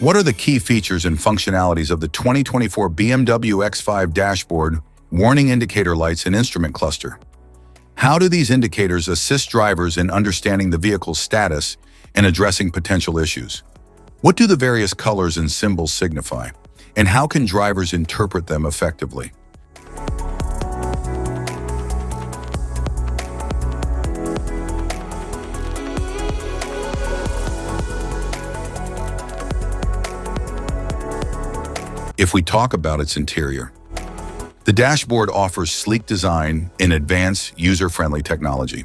What are the key features and functionalities of the 2024 BMW X5 dashboard, warning indicator lights, and instrument cluster? How do these indicators assist drivers in understanding the vehicle's status and addressing potential issues? What do the various colors and symbols signify, and how can drivers interpret them effectively? If we talk about its interior, the dashboard offers sleek design and advanced user-friendly technology.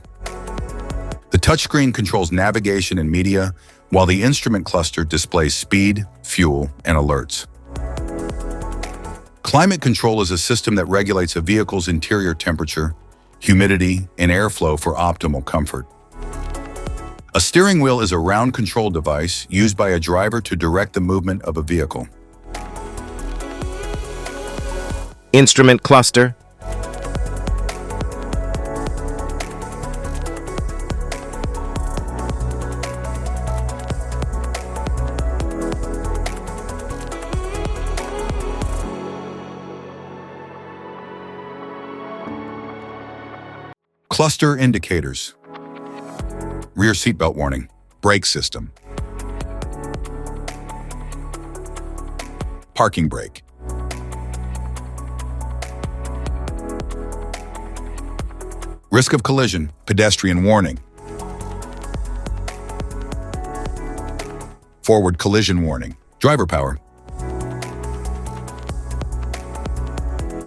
The touchscreen controls navigation and media, while the instrument cluster displays speed, fuel, and alerts. Climate control is a system that regulates a vehicle's interior temperature, humidity, and airflow for optimal comfort. A steering wheel is a round control device used by a driver to direct the movement of a vehicle. Instrument cluster. Cluster indicators. Rear seatbelt warning. Brake system. Parking brake. Risk of collision, pedestrian warning. Forward collision warning, driver power.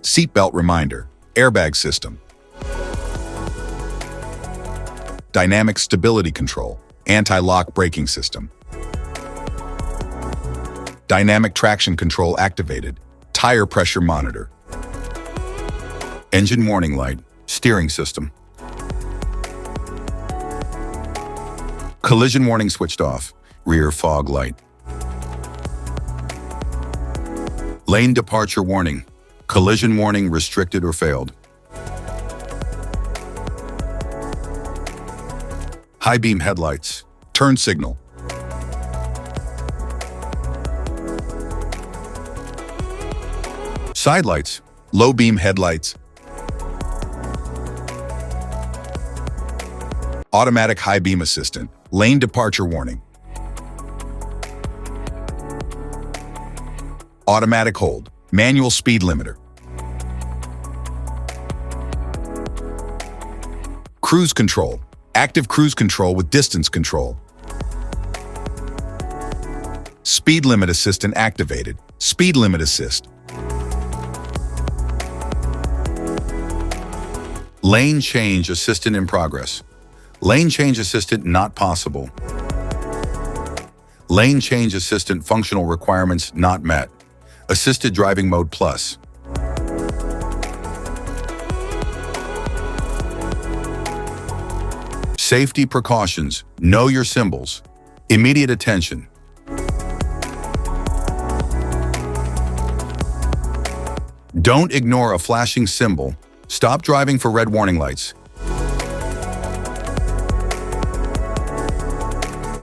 Seatbelt reminder, airbag system. Dynamic stability control, anti-lock braking system. Dynamic traction control activated, tire pressure monitor. Engine warning light, steering system. Collision warning switched off, rear fog light. Lane departure warning, collision warning restricted or failed. High beam headlights, turn signal. Side lights, low beam headlights. Automatic high beam assistant, lane departure warning. Automatic hold, manual speed limiter. Cruise control, active cruise control with distance control. Speed limit assistant activated, speed limit assist. Lane change assistant in progress. Lane change assistant not possible. Lane change assistant functional requirements not met. Assisted driving mode plus. Safety precautions. Know your symbols. Immediate attention. Don't ignore a flashing symbol. Stop driving for red warning lights.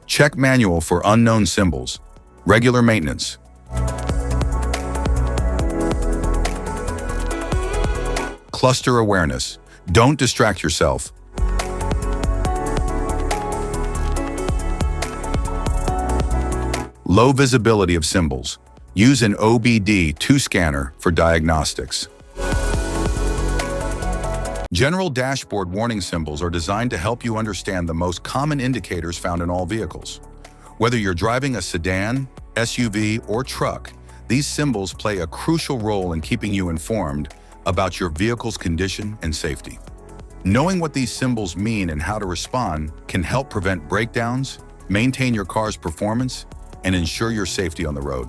Check manual for unknown symbols. Regular maintenance. Cluster awareness. Don't distract yourself. Low visibility of symbols. Use an OBD2 scanner for diagnostics. General dashboard warning symbols are designed to help you understand the most common indicators found in all vehicles. Whether you're driving a sedan, SUV, or truck, these symbols play a crucial role in keeping you informed about your vehicle's condition and safety. Knowing what these symbols mean and how to respond can help prevent breakdowns, maintain your car's performance, and ensure your safety on the road.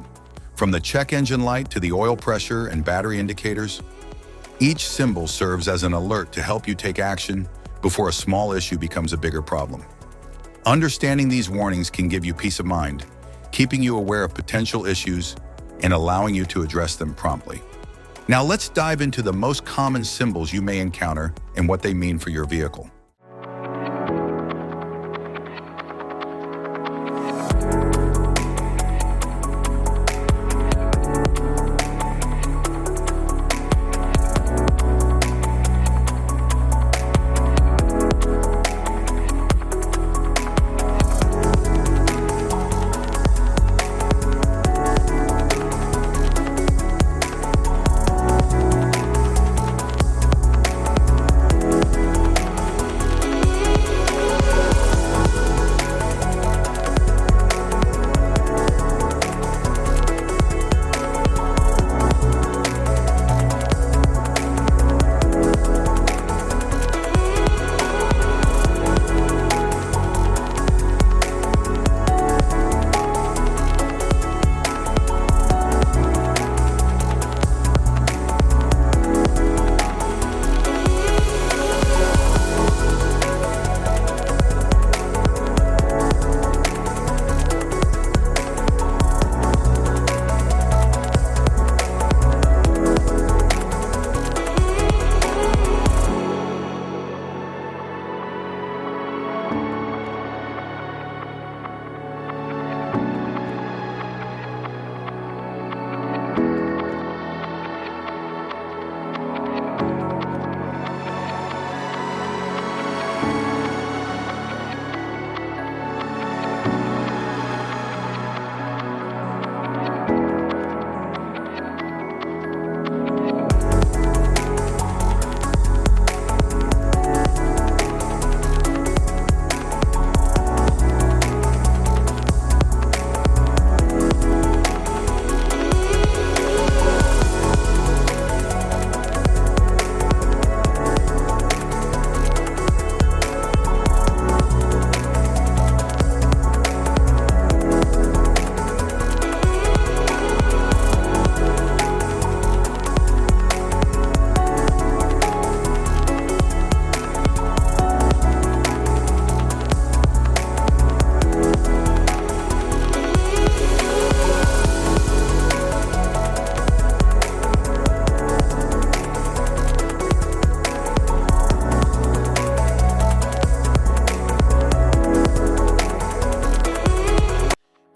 From the check engine light to the oil pressure and battery indicators, each symbol serves as an alert to help you take action before a small issue becomes a bigger problem. Understanding these warnings can give you peace of mind, keeping you aware of potential issues and allowing you to address them promptly. Now let's dive into the most common symbols you may encounter and what they mean for your vehicle.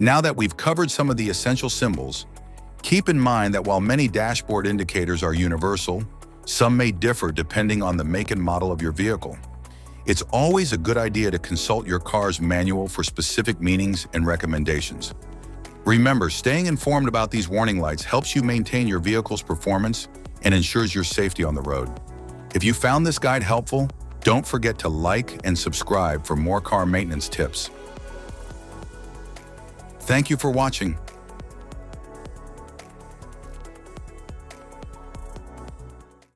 Now that we've covered some of the essential symbols, keep in mind that while many dashboard indicators are universal, some may differ depending on the make and model of your vehicle. It's always a good idea to consult your car's manual for specific meanings and recommendations. Remember, staying informed about these warning lights helps you maintain your vehicle's performance and ensures your safety on the road. If you found this guide helpful, don't forget to like and subscribe for more car maintenance tips. Thank you for watching.